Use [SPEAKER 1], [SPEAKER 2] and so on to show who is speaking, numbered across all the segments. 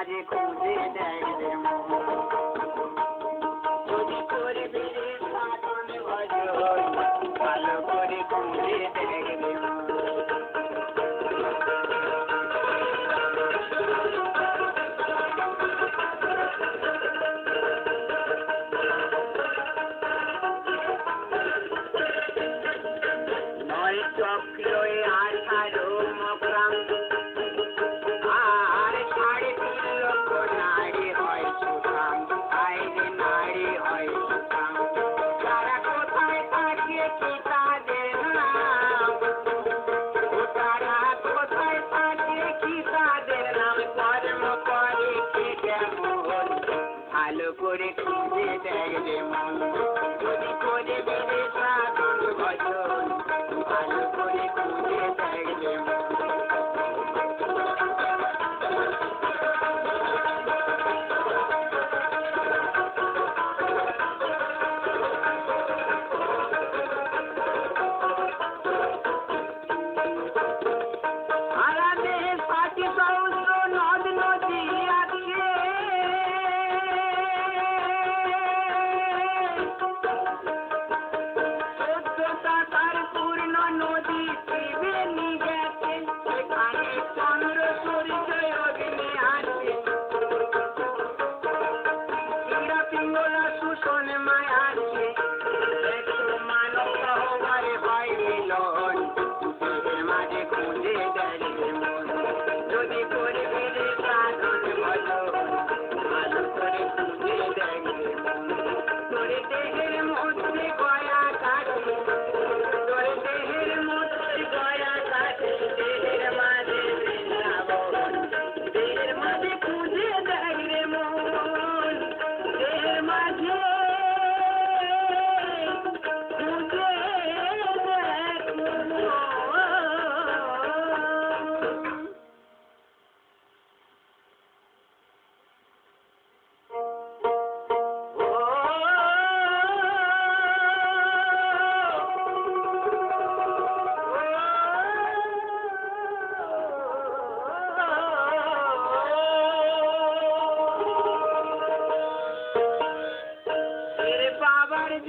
[SPEAKER 1] মাঝে খুঁজে দেখবে যদি করবি রে সাধন ভজন ভালো করে খুঁজে দেখবে নয় চক্রে আঠারো মকরাম আর 3.5 লক্ষ নারী হয় সুঠাম আইরে নারী হয় সুঠাম তারা কোথায় থাকে কি তাদের নাম তারা কোথায় থাকে কি তাদের নাম কর্ম করে কে কেমন ভালো করে খুঁজে দেখবে মন যদি করে বেড়ে সাধন ভজন ভালো করে খুঁজে দেখবে মন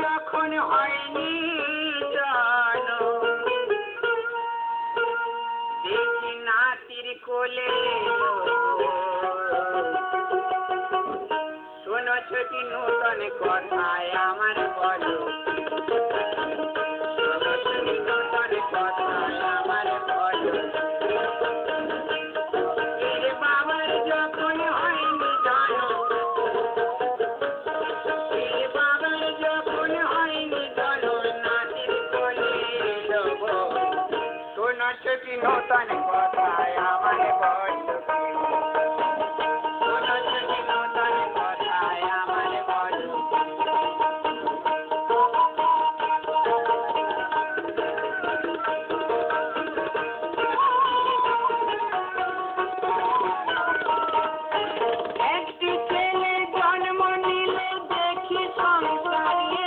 [SPEAKER 1] যখন হয়নি জানো দেখি নাতির কোলে শোনো ছোটি নূতন কথায় আমার বলো শোনো ছোটি নূতন কথায় আমার বলো বাবার যখন হয়নি জানো নূতন কথায় আমার বলো নূতন কথায় আমার বলো একটি ছেলে জন্ম নিলে দেখি সংসারে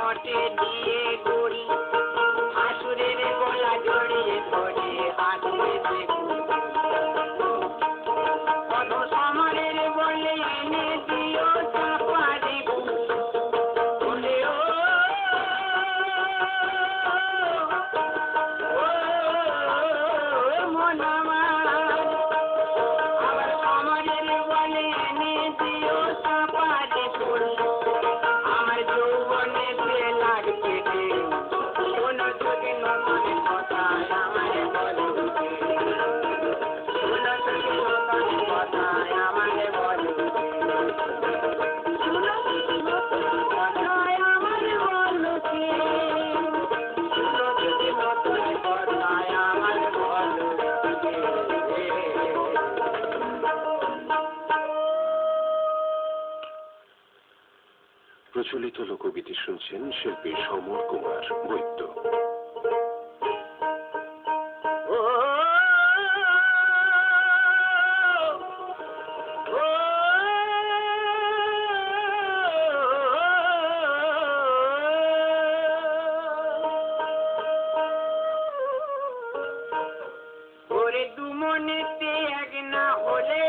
[SPEAKER 1] নটে দিয়ে গড়ি শাশুড়ের গলা জড়িয়ে ধরে হাতে কত সমরের বলে এনে দিও চাপারি বলে ও মন আমার আবার সমরের বলে এনে দিও চাপারি ফুল আমার যৌবনে লাগছে শোনো যদি নতুন কথা আমার বলো শোনো যদি নতুন কথা আমার বলো শোনো যদি নতুন কথা আমার বলো শোনো যদি নতুন কথা আমার বলো
[SPEAKER 2] প্রচলিত লোকগীতি শুনছেন শিল্পী সমর কুমার বৈদ্য।
[SPEAKER 1] ওরে দুমনেতে এক না হলে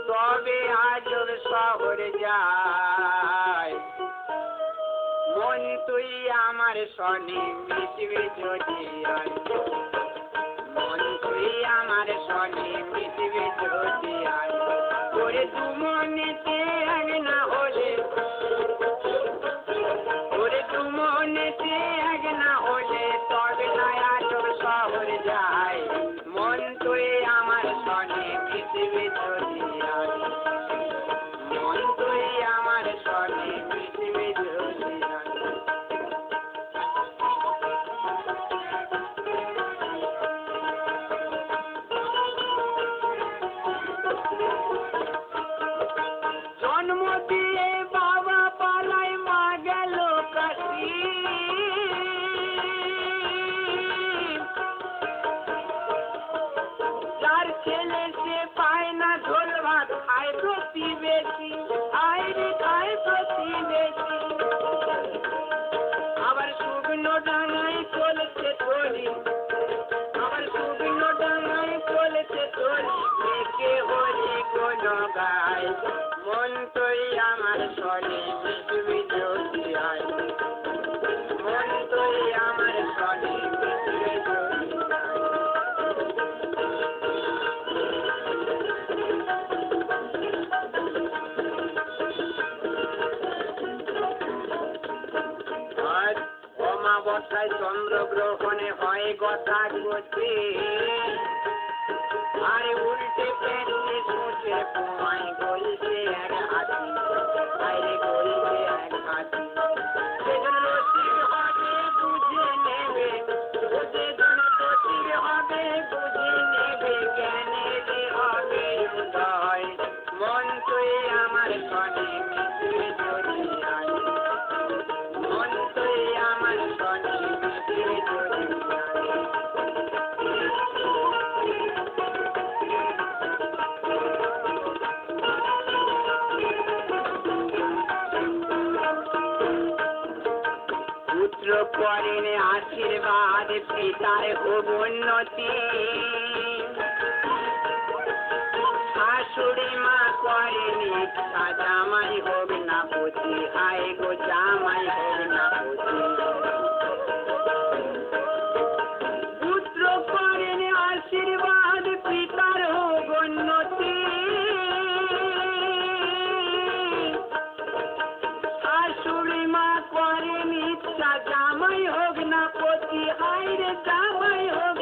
[SPEAKER 1] তবে আজব শহরে যায় মন তুই আমার সনে মিশবে যদি আয় মন তুই আমার সনে মিশবে যদি আয় ওরে দুমনেতে এক না হলে ওরে দুমনেতে এক না হলে তবে না আজব শহরে যায় মন তুই আমার সনে মিশবে যদি আয় মন তুই আমার সনে মিশবে যদি আয় জন্ম দিয়ে বাবা পালায় মা গেল কাশি যার ছেলে সে পায় না ঝোল ভাত খায় প্রতিবেশী আয় রে খায় প্রতিবেশী আবার শুকনো ডাঙায় চলছে তরি আবার শুকনো ডাঙায় চলছে তরি মেঘে হরি কোন গায় মন তুই আমার সনে মিশবি যদি আয় মন তুই আমার সনে মিশবি যদি আয় আজ অমাবস্যায় চন্দ্রগ্রহণে হয় কথা গতি আর উল্টে পেটে সোচে পোয়াই গলছে এক হাতি আরে গলছে এক হাতি সেজন রসিক হবে বুঝে নেবে সেজন রসিক হবে বুঝে নেবে জ্ঞানে হবে উদয় মন তুই আমার সনে মিশবে যদি আয় মন তুই আমার সনে মিশবে যদি আয় পুত্র করেন আশীর্বাদ পিতার হোক উন্নতি শাশুড়ি মা করেন ইচ্ছা জামাই হোক না পতি আয় গো জামাই হোক না পতি পুত্র করেন আশীর্বাদ পিতার হোক উন্নতি শাশুড়ি মা করেন ইচ্ছা জামাই হোক না পতি আয় রে জামাই হোক